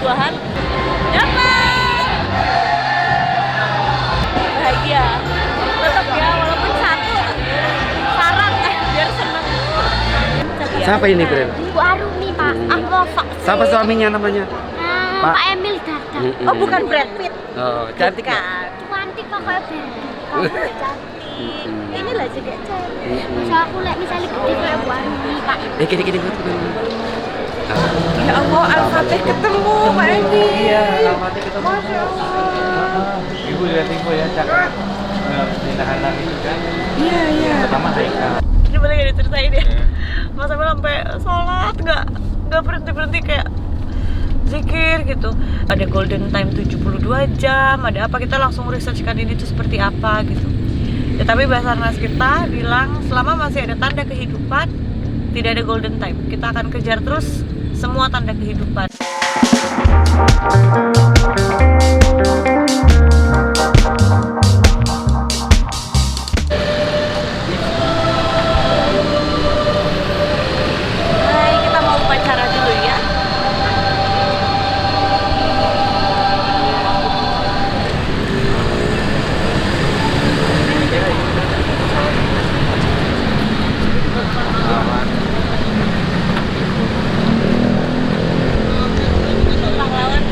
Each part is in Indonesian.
buah-buahan. Dapat! Bahagia. Tetap ya, walaupun satu syarat biar seneng. Siapa ini, Bren? Bu Arumi, Pak. Mau vaksin. Siapa suaminya namanya? Pak Emil Dardak. Oh, bukan Brad Pitt. Oh, cantik nggak? Cantik kok kayak Brad. Kamu udah cantik. Inilah juga cantik. Masa aku lihat misalnya gede kayak Bu Arumi, Pak. Gini. Ya Allah, Al-Fatih ketemu, Pak Edi. Iya, Al-Fatih ketemu. Masya Allah. Ibu lihat info ya, cakap anak itu kan. Iya. Pertama Haikal. Ini boleh gak diceritain ya? Mas Emil sampai sholat nggak berhenti kayak zikir gitu. Ada golden time 72 jam, ada apa, kita langsung researchkan ini tuh seperti apa gitu. Ya tapi Basarnas kita bilang selama masih ada tanda kehidupan, tidak ada golden time. Kita akan kejar terus semua tanda kehidupan. Hai, kita mau upacara dulu ya.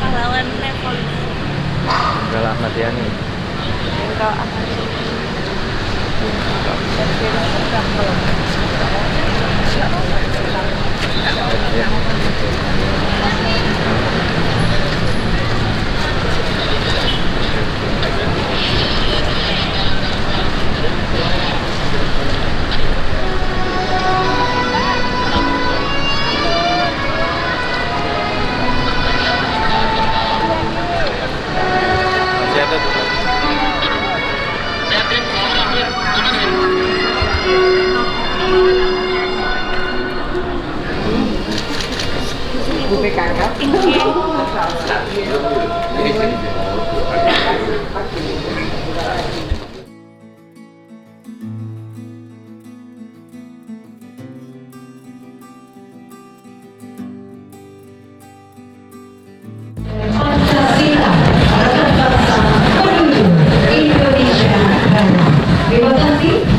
Pahlawan revolusi. Enggak lah, latihan nih. Enggak apa sih? Masih ada tuh.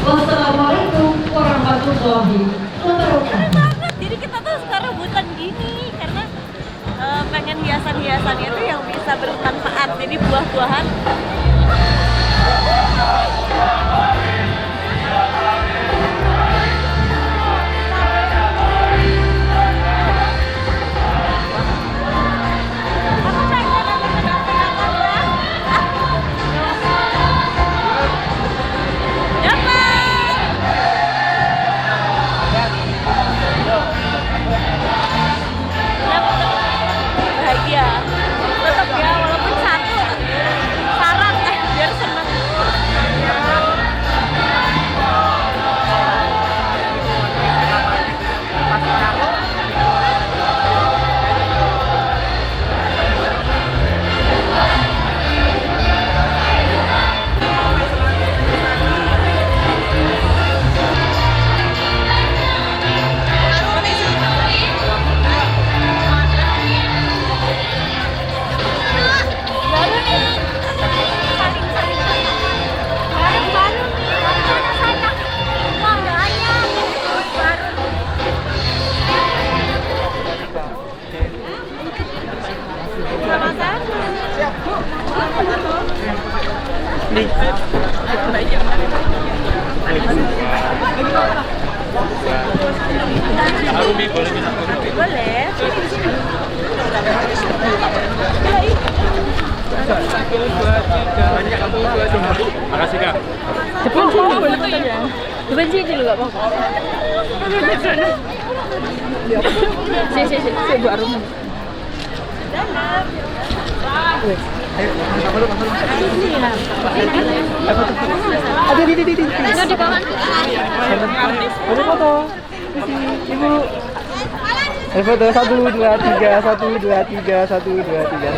Wassalamualaikum warahmatullahi wabarakatuh. Jadi kita tuh sekarang rebutan gini karena pengen hiasan-hiasannya tuh yang bisa bermanfaat. Jadi buah-buahan. Bahagia. Tetap ya, walaupun satu syarat biar seneng. Baru nih. Saling. Baru nih. Mana sana? Wah, banyak. Baru. Sama-sama. Nih. Arumi boleh minta foto? Boleh. Makasih Kak. Depan sini boleh fotonya. Depan sini dulu nggak apa-apa. Si Bu Arumi. Ada di. Itu di kawan. Ada foto. Ibu. Ada foto 1 2 3 1 2 3 1 2 3.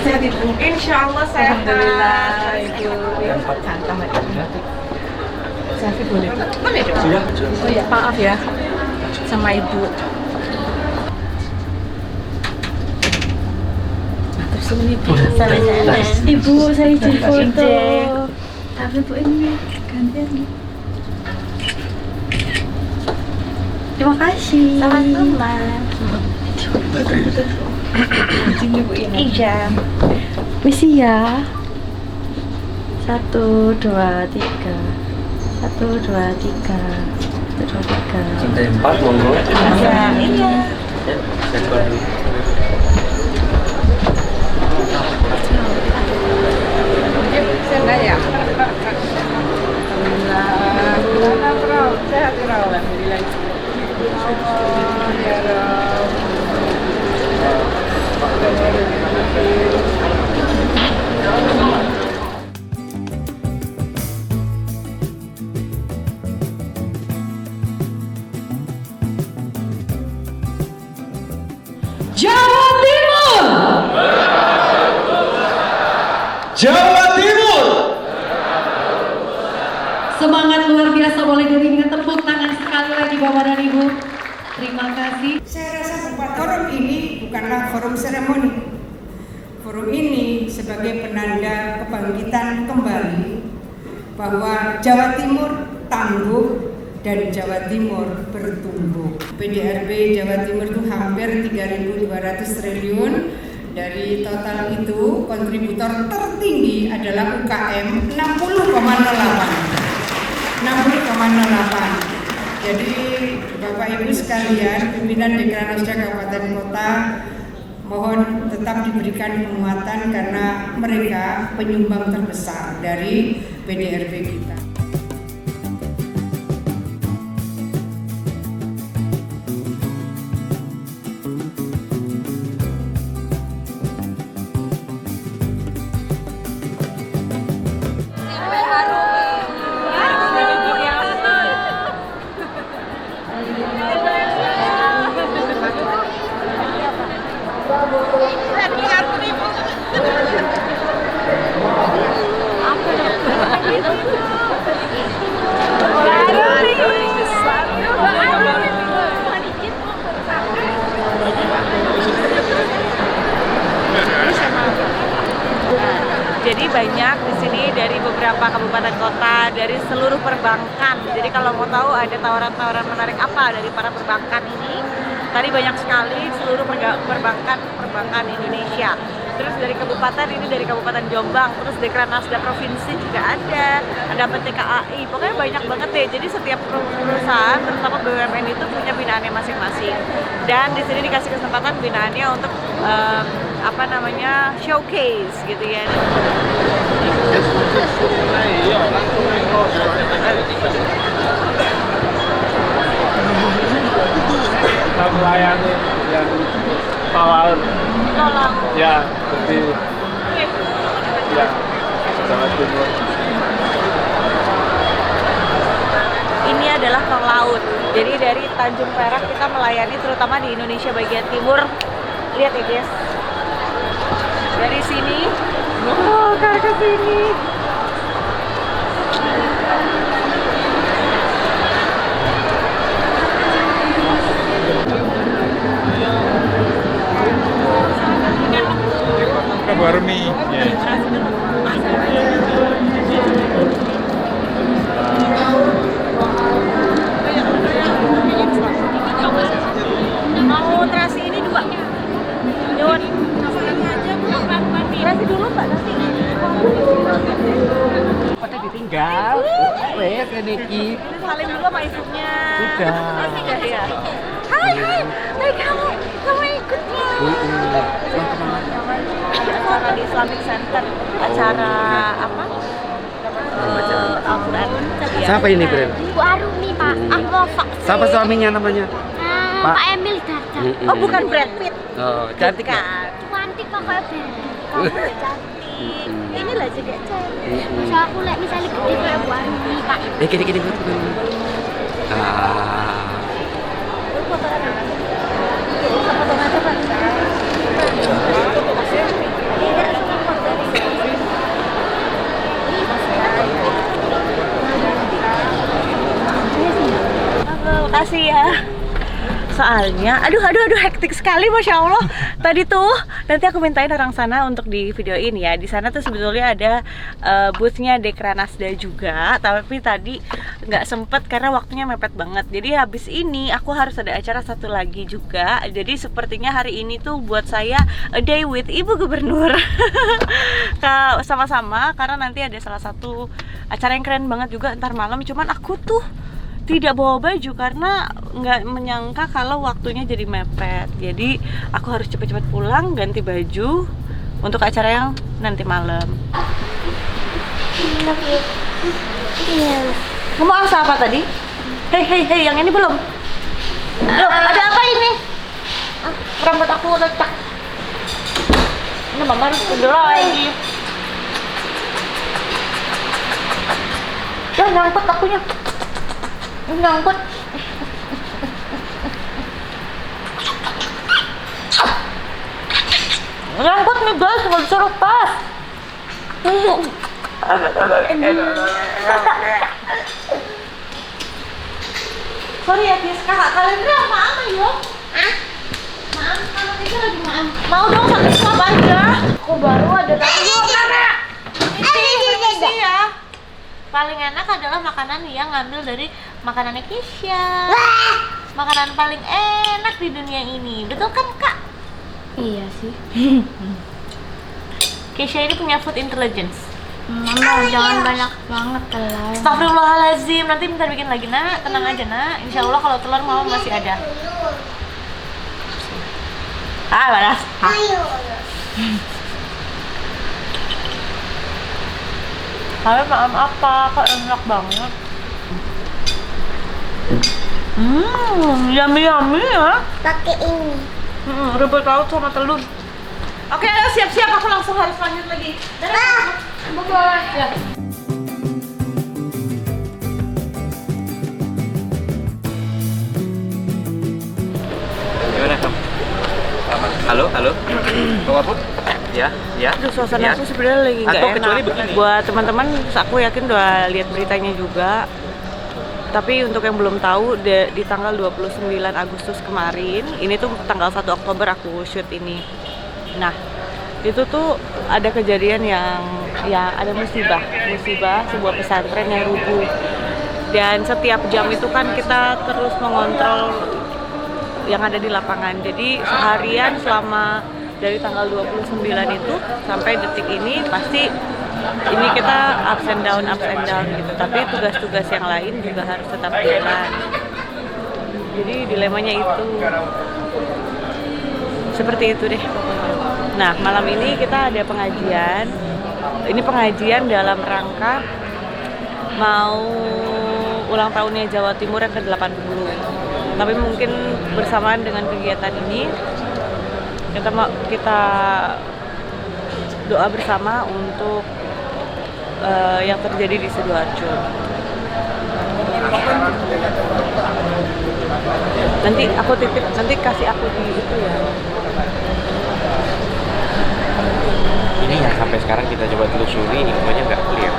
sehat Ibu? Insya Allah sehat. Alhamdulillah Ibu. Cantam aja. Selfie boleh? Boleh dong. Sudah. Oh ya, maaf ya sama Ibu. Terus ini Ibu. Sama-sama. Ibu, saya izin foto. Izin. Tapi Bu ini gantian. Terima kasih. Sama-sama. Izin Ibu ini. Iya. Misi ya. 1, 2, 3. 1, 2, 3. 1, 2, 3. Sampai 4 monggo. Iya. Iya. Sektor dulu. Enggak ya? Alhamdulillah. Sehat ya, alhamdulillah. Ya Rob. Jawa Timur. Jawa Timur. Semangat luar biasa, boleh diri dengan tepuk tangan sekali lagi Bapak dan Ibu. Terima kasih. Saya rasa forum ini bukanlah forum seremoni. Forum ini sebagai penanda kebangkitan kembali bahwa Jawa Timur tangguh dan Jawa Timur bertumbuh. PDRB Jawa Timur itu hampir 3.200 triliun. Dari total itu kontributor tertinggi adalah UKM 60,08. 60,08. Jadi Bapak Ibu sekalian, pimpinan Dekranasda Kabupaten Kota mohon tetap diberikan penguatan karena mereka penyumbang terbesar dari PDRB kita. Jadi banyak di sini dari beberapa kabupaten kota, dari seluruh perbankan. Jadi kalau mau tahu ada tawaran-tawaran menarik apa dari para perbankan ini, tadi banyak sekali seluruh perbankan Indonesia. Terus dari kabupaten ini dari Kabupaten Jombang, terus Dekranasda Provinsi juga ada PT KAI. Pokoknya banyak banget deh. Jadi setiap perusahaan, terutama BUMN itu punya binaannya masing-masing. Dan di sini dikasih kesempatan binaannya untuk showcase gitu ya. Kita melayani yang tol ya, seperti ya Jawa Timur. Ini adalah tol laut. Jadi dari Tanjung Perak kita melayani terutama di Indonesia bagian timur. Lihat ya guys. Dari sini, ke sini. Kabar mie. Mau terasi ini 2. Nyun. Terasi dulu Mbak nanti. Pada ditinggal. Wes Niki. Salim dulu sama ibunya. Sudah ya. Hai kamu ikutnya. Acara di Islamic Center, acara apa? Al-Quran. Siapa ini, Bren? Bu Arumi, Pak. Ahmofak. Siapa suaminya namanya? Pak. Pak Emil Dardak. Oh, bukan Brad Pitt. Oh, cantik ya? Cantik pokoknya Kamu cantik. Inilah jadi cantik. Masa aku lihat misalnya gede kayak Bu Arumi, Pak. Gini. Foto aja, Pak. Soalnya, aduh hektik sekali, masya Allah. Tadi tuh, nanti aku mintain orang sana untuk di videoin ya. Di sana tuh sebetulnya ada boothnya Dekranasda juga, tapi tadi nggak sempet karena waktunya mepet banget. Jadi habis ini aku harus ada acara satu lagi juga. Jadi sepertinya hari ini tuh buat saya a day with Ibu Gubernur. Sama-sama, karena nanti ada salah satu acara yang keren banget juga ntar malam. Cuman aku tuh tidak bawa baju karena nggak menyangka kalau waktunya jadi mepet. Jadi aku harus cepet-cepet pulang, ganti baju untuk acara yang nanti malam. Kamu asa apa tadi? Hei, yang ini belum? Loh, ada apa ini? Rambut aku retak. Ini mama harus tidur lagi. Ya, nyangkut akunya. Nyangkut. Nyangkut nih guys, nggak bisa lepas. Sorry ya Tiska, kalian maaf ya. Maaf, kalau Tiska lagi maaf. Mau dong satu suap aja. Aku baru ada tapi yuk Nara. Ini ya. Paling enak adalah makanan yang ngambil dari makanannya Kisha. Makanan paling enak di dunia ini, betul kan Kak? Iya sih. Kisha ini punya food intelligence. Mama jangan banyak banget telur. Astagfirullahaladzim, nanti minta bikin lagi nak, tenang aja nak. Insya Allah kalau telur mama masih ada. Balas. Kalian makan apa? Kok enak banget. Yummy ya. Pakai ini. Rumput laut sama telur. Oke, ayo siap-siap, aku langsung harus lanjut lagi. Bye-bye. Ya. Gimana kamu? Halo. Bawa apa? Ya. Aduh, suasana aku sebenarnya lagi nggak Atau enak. kecuali begini. Buat teman-teman, aku yakin udah lihat beritanya juga. Tapi untuk yang belum tahu, di tanggal 29 Agustus kemarin, ini tuh tanggal 1 Oktober aku shoot ini. Nah, itu tuh ada kejadian yang ada musibah sebuah pesantren yang rubuh. Dan setiap jam itu kan kita terus mengontrol yang ada di lapangan. Jadi seharian selama dari tanggal 29 itu sampai detik ini pasti ini kita ups and down gitu. Tapi tugas-tugas yang lain juga harus tetap jalan. Jadi dilemanya itu seperti itu deh. Nah, malam ini kita ada pengajian. Ini pengajian dalam rangka mau ulang tahunnya Jawa Timur yang ke-80. Tapi mungkin bersamaan dengan kegiatan ini kita doa bersama untuk yang terjadi di Sidoarjo. Nanti aku titip, nanti kasih aku di itu ya. Ini yang sampai sekarang kita coba telusuri, infonya nggak clear.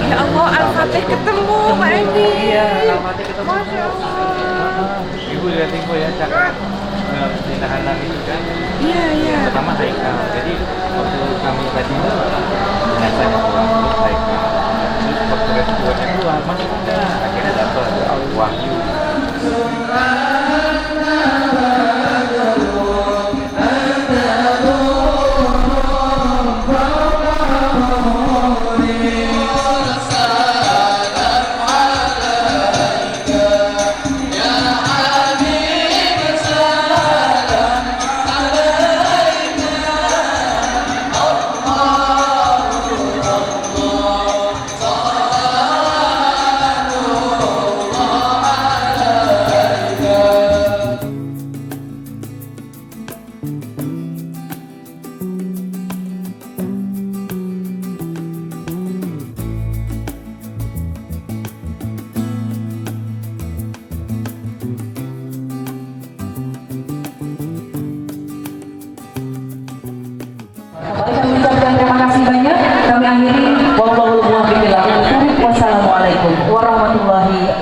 Ya Allah, Al-Fatih ketemu Pak Edi. Iya, Al-Fatih ketemu. Masya Allah. Ibu lihat info ya, cakap pindahan lagi itu kan. Iya. Yang pertama Haikal. Jadi waktu kami tadi jenazahnya keluar, terus Haikal. Terus waktu responnya keluar, masih ada. Akhirnya dapat Wahyu.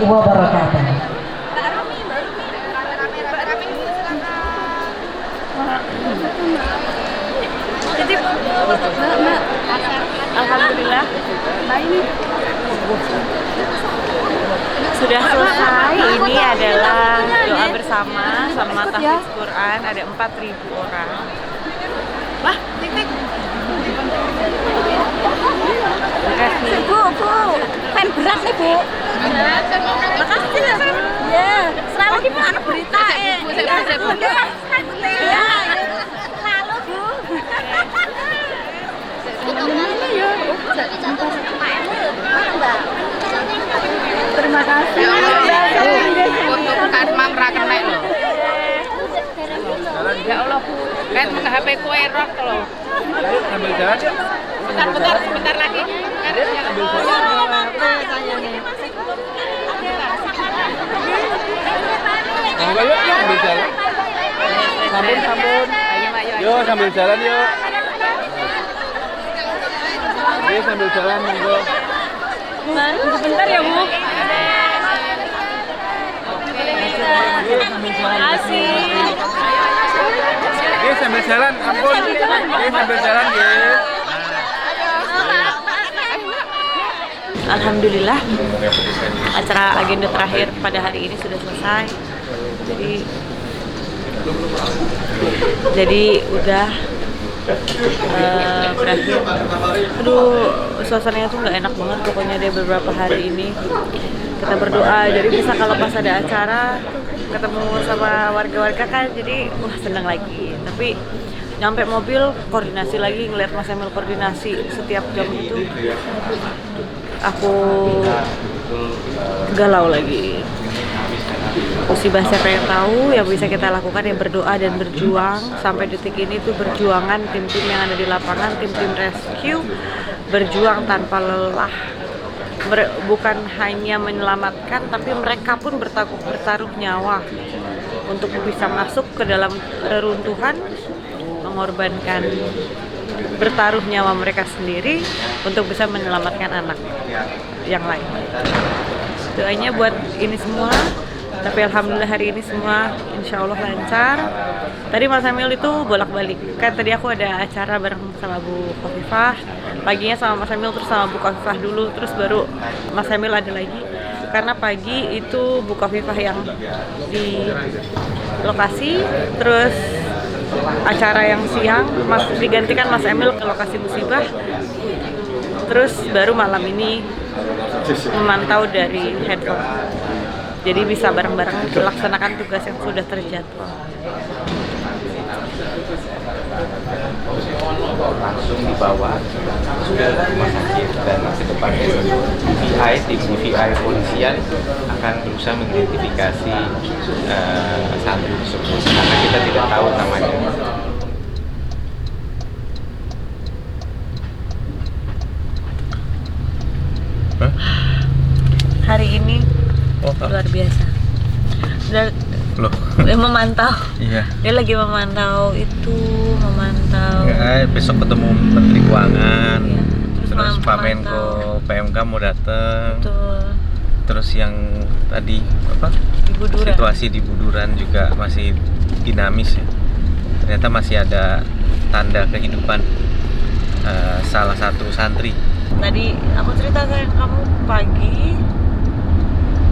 wabarakatuh. Titip. Alhamdulillah. Sudah selesai. Ini adalah doa bersama sama tahfidz Quran. Ada 4.000 orang. Wah, titik. Bu, pen berat nih Bu. Makasih ya. Ya, selalu gimana berita Lalu Bu. Terima kasih. Untuk kan mam ra kenek lho. Ya Allah Bu, kan meng HP ku error to lho. Sambil jalan yuk. Sebentar lagi. Sambil jalan. Sambun. Yuk sambil jalan yuk. Oke, sambil jalan monggo. Sebentar ya Bu. Terima kasih. Oke, sambil jalan, ampun. Oke, sambil jalan ya. Alhamdulillah, acara agenda terakhir pada hari ini sudah selesai. Jadi udah berakhir. Aduh, suasananya tuh nggak enak banget pokoknya deh beberapa hari ini. Kita berdoa, jadi bisa kalau pas ada acara ketemu sama warga-warga kan, jadi seneng lagi. Tapi nyampe mobil koordinasi lagi, ngeliat Mas Emil koordinasi setiap jam itu, aku galau lagi. Musibah siapa yang tahu, yang bisa kita lakukan ya berdoa dan berjuang. Sampai detik ini tuh berjuangan tim-tim yang ada di lapangan, tim-tim rescue berjuang tanpa lelah. Bukan hanya menyelamatkan, tapi mereka pun bertaruh nyawa untuk bisa masuk ke dalam reruntuhan, mengorbankan, bertaruh nyawa mereka sendiri untuk bisa menyelamatkan anak yang lain. Doanya buat ini semua. Tapi alhamdulillah hari ini semua insya Allah lancar. Tadi Mas Emil itu bolak-balik. Kan tadi aku ada acara bareng sama Bu Khofifah. Paginya sama Mas Emil, terus sama Bu Khofifah dulu, terus baru Mas Emil ada lagi. Karena pagi itu Bu Khofifah yang di lokasi, terus acara yang siang digantikan Mas Emil ke lokasi musibah. Terus baru malam ini memantau dari handphone. Jadi bisa bareng-bareng melaksanakan tugas yang sudah terjadwal. Langsung dibawa sudah ke rumah sakit dan kedepannya tim DVI polisian akan berusaha mengidentifikasi santri tersebut karena kita tidak tahu namanya. Hari ini luar biasa. Loh. Memantau. Iya. Dia lagi memantau. Ya, besok ketemu Menteri Keuangan. Iya. Terus Pak Menko PMK mau datang. Betul. Terus yang tadi apa? Di Buduran. Situasi di Buduran juga masih dinamis ya. Ternyata masih ada tanda kehidupan salah satu santri. Tadi aku cerita ke kamu pagi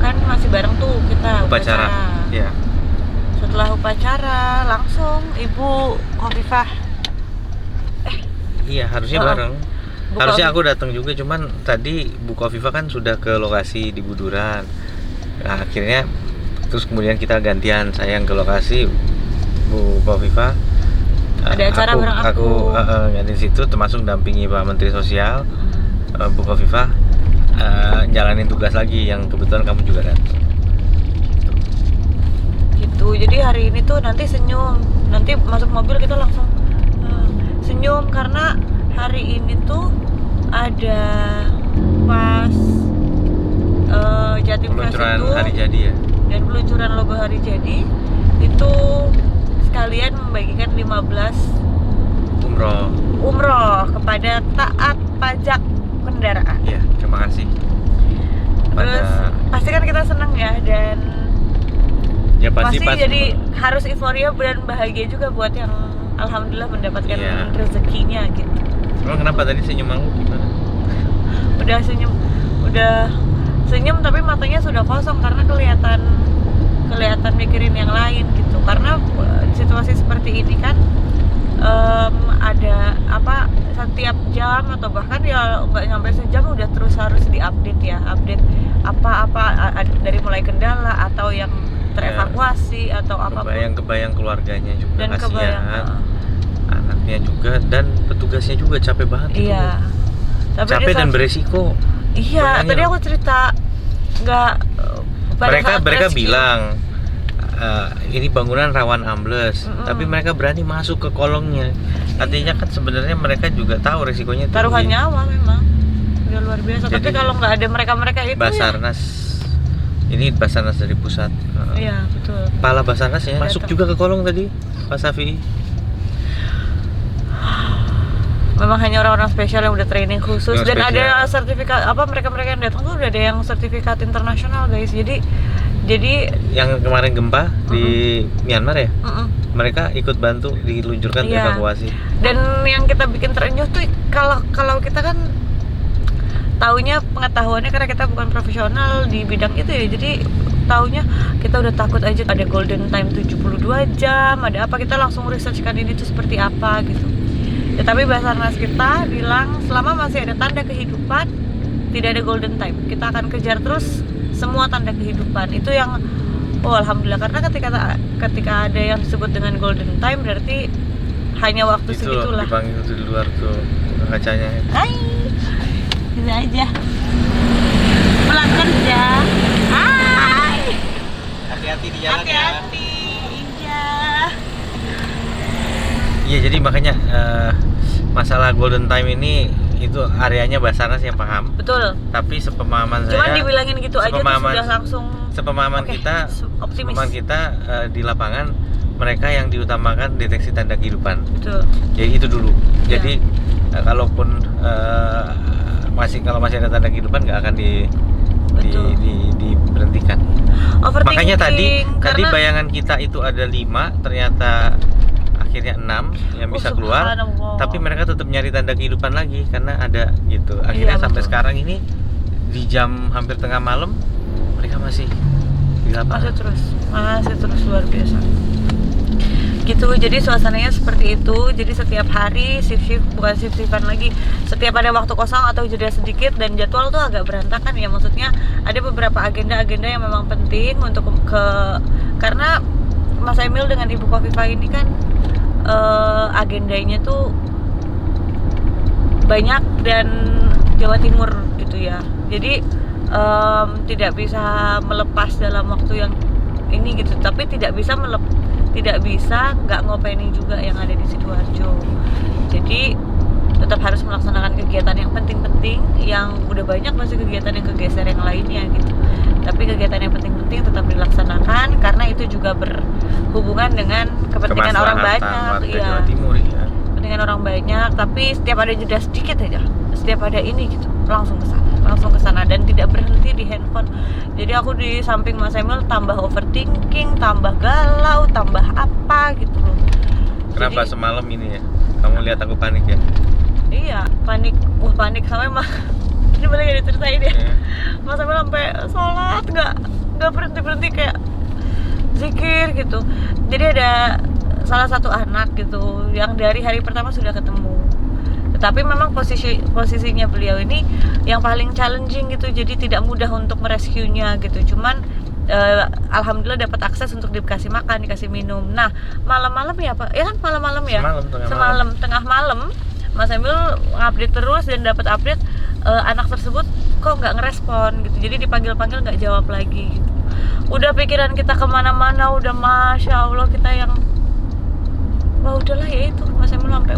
kan masih bareng tuh kita upacara. Ya. Setelah upacara langsung Ibu Khofifah. Iya, harusnya bareng. Harusnya aku datang juga, cuman tadi Bu Khofifah kan sudah ke lokasi di Buduran. Nah, akhirnya terus kemudian kita gantian, saya yang ke lokasi, Bu Khofifah. Ada acara bareng aku. Ganti situ termasuk dampingi Pak Menteri Sosial. Bu Khofifah jalanin tugas lagi yang kebetulan kamu juga datang. Gitu. Jadi hari ini tuh nanti senyum. Nanti masuk mobil kita langsung senyum karena hari ini tuh ada pas Jatim Fest peluncuran itu hari jadi ya. Dan peluncuran logo hari jadi itu sekalian membagikan 15 umroh kepada taat pajak kendaraan. Iya, terima kasih. Terus pasti kan kita seneng ya, dan ya pasti jadi harus euforia dan bahagia juga buat yang alhamdulillah mendapatkan rezekinya gitu. Emang kenapa tadi senyum aku gimana? Udah senyum tapi matanya sudah kosong karena kelihatan mikirin yang lain gitu. Karena situasi seperti ini kan ada apa setiap jam atau bahkan ya nggak sampai sejam udah terus harus diupdate ya, update apa dari mulai kendala atau yang terevakuasi atau apa. Kebayang keluarganya juga, dan kasihan anaknya juga, dan petugasnya juga capek banget. Iya. Tapi capek dan beresiko. Iya, tadi aku cerita mereka bilang ini bangunan rawan ambles, tapi mereka berani masuk ke kolongnya. Artinya kan sebenarnya mereka juga tahu resikonya. Taruhan nyawa memang udah luar biasa. Jadi, tapi kalau nggak ada mereka itu Basarnas ini Basarnas dari pusat. Iya betul. Kepala Basarnas ya masuk juga ke kolong tadi, Pak Safi. Memang hanya orang-orang spesial yang udah training khusus dan ada sertifikat mereka yang datang tuh udah ada yang sertifikat internasional guys. Jadi yang kemarin gempa di Myanmar ya, mereka ikut bantu diluncurkan evakuasi. Dan yang kita bikin terenyuh tuh kalau kita kan taunya pengetahuannya karena kita bukan profesional di bidang itu ya, jadi taunya kita udah takut aja ada golden time 72 jam, ada apa, kita langsung researchkan ini tuh seperti apa gitu. Ya, tapi Basarnas kita bilang selama masih ada tanda kehidupan tidak ada golden time, kita akan kejar terus semua tanda kehidupan. Itu yang alhamdulillah, karena ketika ada yang disebut dengan golden time berarti hanya waktu itu segitulah. Dipanggil itu di luar tuh kacanya. Hai, bisa aja pulang kerja. Hai, hati-hati di jalan. Hati-hati. Iya, jadi makanya masalah golden time ini itu areanya Basarnas yang paham. Betul. Tapi sepemahaman saya. Cuman dibilangin gitu aja tuh sudah langsung. Sepemahaman kita, optimis. Sepemahaman kita di lapangan mereka yang diutamakan deteksi tanda kehidupan. Betul. Jadi itu dulu. Jadi kalaupun kalau masih ada tanda kehidupan nggak akan diberhentikan. Makanya tadi bayangan kita itu ada 5, ternyata akhirnya 6 yang bisa keluar, tapi mereka tetap nyari tanda kehidupan lagi karena ada gitu. Akhirnya sampai sekarang ini di jam hampir tengah malam mereka masih di lapangan. Masih terus luar biasa. Gitu, jadi suasananya seperti itu. Jadi setiap hari bukan shift-shiftan lagi. Setiap ada waktu kosong atau jeda sedikit dan jadwal tuh agak berantakan ya. Maksudnya ada beberapa agenda-agenda yang memang penting untuk karena Mas Emil dengan Ibu Kofifa ini kan agendanya tuh banyak dan Jawa Timur gitu ya. Jadi tidak bisa melepas dalam waktu yang ini gitu. Tapi tidak bisa nggak ngopenin juga yang ada di Sidoarjo. Jadi tetap harus melaksanakan kegiatan yang penting-penting, yang udah banyak masih kegiatan yang kegeser yang lainnya gitu. Tapi kegiatan yang penting-penting tetap dilaksanakan karena itu juga berhubungan dengan kepentingan orang banyak. Jawa Timur, ya. Kepentingan orang banyak, tapi setiap ada jeda sedikit aja, setiap ada ini gitu, langsung ke sana dan tidak berhenti di handphone. Jadi aku di samping Mas Emil tambah overthinking, tambah galau, tambah apa gitu loh. Kenapa semalam ini ya? Kamu lihat aku panik ya? Iya, panik sampai ini boleh gak diceritain ya? Mas Emil sampai sholat nggak berhenti kayak zikir gitu. Jadi ada salah satu anak gitu yang dari hari pertama sudah ketemu. Tetapi memang posisinya beliau ini yang paling challenging gitu, jadi tidak mudah untuk merescue-nya gitu. Cuman alhamdulillah dapat akses untuk dikasih makan, dikasih minum. Nah, malam-malam ya Pak? Ya kan malam-malam ya? Semalam tengah malam Mas Emil ngupdate terus dan dapat update anak tersebut kok nggak ngerespon gitu. Jadi dipanggil-panggil nggak jawab lagi gitu. Udah pikiran kita kemana-mana, udah Masya Allah kita yang wah udahlah ya itu Mas Emil sampai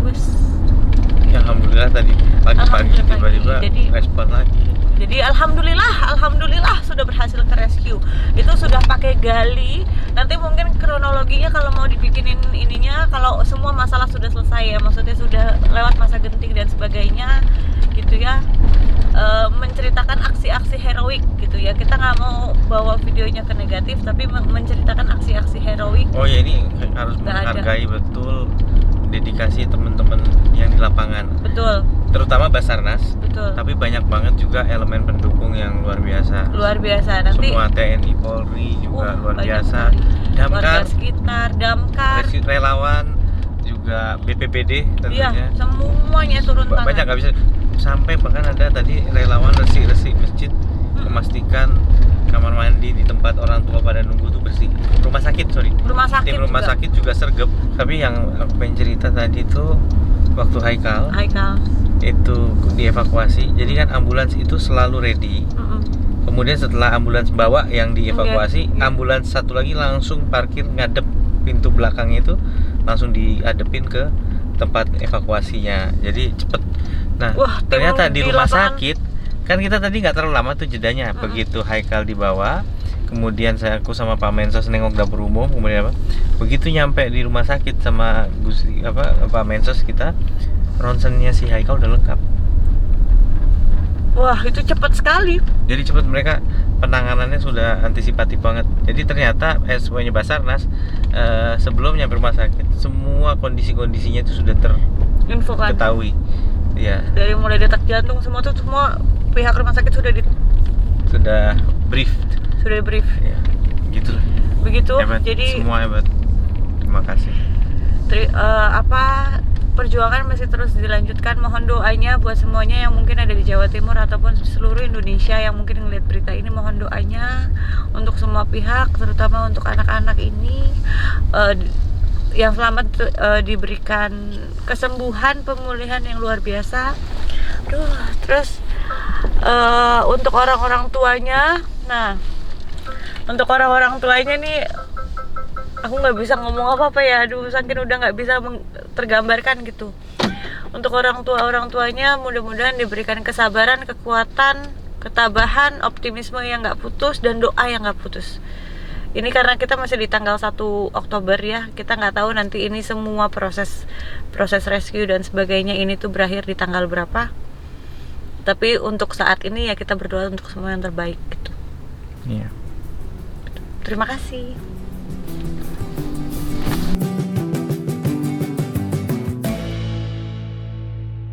alhamdulillah tadi pagi-pagi tiba-tiba respon lagi. Jadi alhamdulillah sudah berhasil ke rescue. Itu sudah pakai gali. Nanti mungkin kronologinya kalau mau dibikinin ininya, kalau semua masalah sudah selesai ya, maksudnya sudah lewat masa genting dan sebagainya gitu ya. menceritakan aksi-aksi heroik gitu ya. Kita nggak mau bawa videonya ke negatif, tapi menceritakan aksi-aksi heroik. Oh ya, ini harus menghargai betul dedikasi teman-teman yang di lapangan. Betul. Terutama Basarnas. Betul. Tapi banyak banget juga elemen pendukung yang luar biasa. Luar biasa. Nanti semua TNI, Polri juga luar biasa. Warga Damkar, sekitar, damkar, relawan, juga BPBD tentunya. iya, semuanya turun tangan. Banyak, nggak bisa sampai bahkan ada tadi relawan resi masjid memastikan kamar mandi di tempat orang tua pada nunggu tuh bersih. Rumah sakit tim rumah juga. sakit juga sergap. Tapi yang aku pengen cerita tadi tuh waktu Haikal itu dievakuasi, jadi kan ambulans itu selalu ready. Kemudian setelah ambulans bawa yang dievakuasi, ambulans satu lagi langsung parkir ngadep pintu belakang itu, langsung diadepin ke tempat evakuasinya, jadi cepet. Nah, ternyata di rumah sakit kan kita tadi nggak terlalu lama tuh jedanya. Begitu Haikal dibawa, kemudian aku sama Pak Mensos nengok dapur umum, kemudian apa? Begitu nyampe di rumah sakit sama Pak Mensos, kita ronsennya si Haikal udah lengkap. Wah, itu cepat sekali. Jadi cepat, mereka penanganannya sudah antisipatif banget. Jadi ternyata semuanya Basarnas sebelum nyampe rumah sakit semua kondisi-kondisinya itu sudah terketahui. Ya. Dari mulai detak jantung semua pihak rumah sakit sudah brief. Ya, gitu. Begitu. Hebat. Jadi semua hebat. Terima kasih. Perjuangan masih terus dilanjutkan. Mohon doanya buat semuanya yang mungkin ada di Jawa Timur ataupun seluruh Indonesia yang mungkin ngeliat berita ini. Mohon doanya untuk semua pihak, terutama untuk anak-anak ini yang selamat, diberikan kesembuhan, pemulihan yang luar biasa. Terus untuk orang-orang tuanya, untuk orang-orang tuanya nih, aku nggak bisa ngomong apa-apa ya. Aduh, saking udah nggak bisa tergambarkan gitu. Untuk orang tuanya mudah-mudahan diberikan kesabaran, kekuatan, ketabahan, optimisme yang nggak putus, dan doa yang nggak putus. Ini karena kita masih di tanggal 1 Oktober ya, kita nggak tahu nanti ini semua proses rescue dan sebagainya ini tuh berakhir di tanggal berapa. Tapi untuk saat ini ya kita berdoa untuk semua yang terbaik gitu. Iya. Terima kasih.